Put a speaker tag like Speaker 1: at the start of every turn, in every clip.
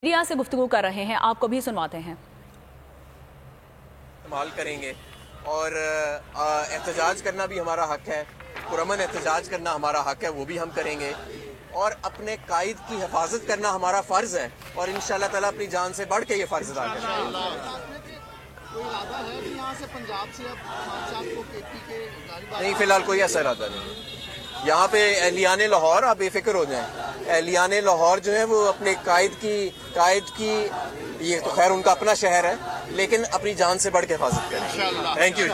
Speaker 1: Media से गुफ्तगू कर रहे हैं, आपको भी सुनवाते हैं।
Speaker 2: इस्तेमाल करेंगे और एहतजाज करना भी हमारा हक है, पुरअमन एहतजाज करना हमारा हक है, वो भी हम करेंगे और अपने कायद की हिफाजत करना हमारा फ़र्ज़ है और इंशाअल्लाह ताला अपनी जान से बढ़ के ये फ़र्ज़ अदा करेंगे।
Speaker 3: कोई इरादा है कि यहाँ से पंजाब से अब को केपी के
Speaker 2: नहीं, फ़िलहाल कोई ऐसा इरादा नहीं। यहाँ पे एहलियाने लाहौर, आप बेफिक्र हो जाएं। एहलियाने लाहौर जो है वो अपने कायद की ये तो खैर उनका अपना शहर है, लेकिन अपनी जान से बढ़ के हिफाजत करें। थैंक यू जी।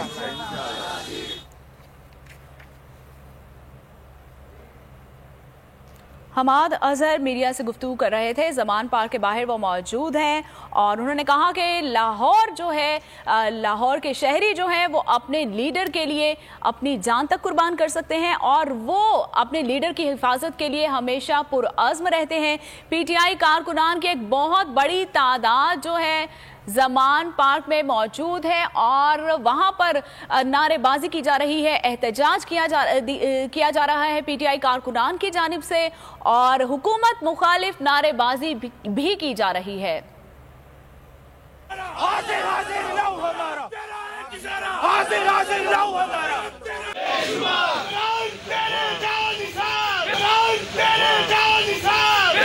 Speaker 1: हमाद अजहर मीडिया से गुफ्तगू कर रहे थे, ज़मान पार्क के बाहर वो मौजूद हैं और उन्होंने कहा कि लाहौर जो है, लाहौर के शहरी जो हैं वो अपने लीडर के लिए अपनी जान तक कुर्बान कर सकते हैं और वो अपने लीडर की हिफाजत के लिए हमेशा पुरअज़्म रहते हैं। पीटीआई कारकुनान की एक बहुत बड़ी तादाद जो है ज़मान पार्क में मौजूद है और वहाँ पर नारेबाजी की जा रही है, एहतजाज किया जा रहा है पीटीआई कारकुनान की जानिब से और हुकूमत मुखालिफ नारेबाजी भी की जा रही है।
Speaker 4: इमरान तेरे जान निसार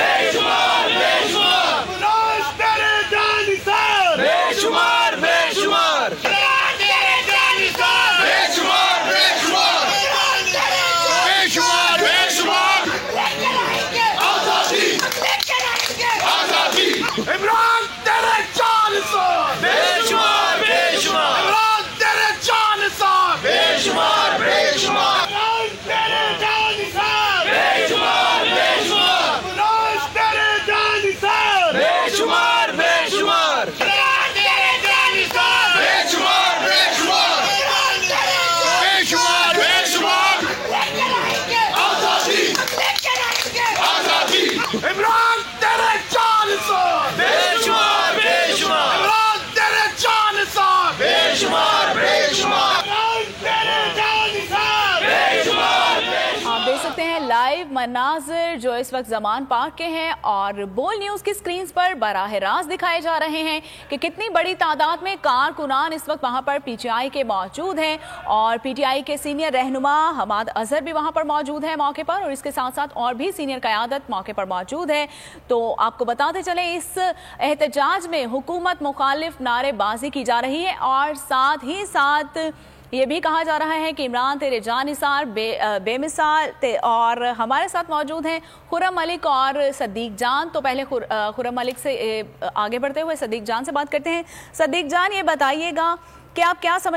Speaker 4: बेशुमार बेशुमार, इमरान तेरे जान निसार बेशुमार बेशुमार, इमरान तेरे जान निसार बेशुमार बेशुमार, इमरान तेरे जान निसार बेशुमार बेशुमार, इमरान तेरे जान निसार बेशुमार बेशुमार, इमरान तेरे बेशुमार बेशुमार, आजादी आजादी, इमरान तेरे जान निसार बेशुमार बेशुमार, इमरान तेरे जान निसार बेशुमार बेशुमार, इमरान तेरे जान निसार बेशुमार बेशुमार।
Speaker 1: आप देख सकते हैं लाइव मनाजिर जो इस वक्त ज़मान पार्क के हैं और बोल न्यूज़ की स्क्रीन्स पर बराह रास्त दिखाए जा रहे हैं कि कितनी बड़ी तादाद में कारकुनान इस वक्त वहां पर पीटीआई के मौजूद हैं और पीटीआई के सीनियर रहनुमा हमाद अजहर भी वहां पर मौजूद है मौके पर और इसके साथ साथ और भी सीनियर क़यादत मौके पर मौजूद है। तो आपको बताते चले इस एहतजाज में हुकूमत मुखालिफ नारेबाजी की जा रही है और साथ ही साथ ये भी कहा जा रहा है कि इमरान तेरे जान निसार बेमिसाल और हमारे साथ मौजूद हैं खुर्रम मलिक और सदीक जान। तो पहले खुर्रम मलिक से आगे बढ़ते हुए सदीक जान से बात करते हैं। सदीक जान, ये बताइएगा कि आप क्या समझ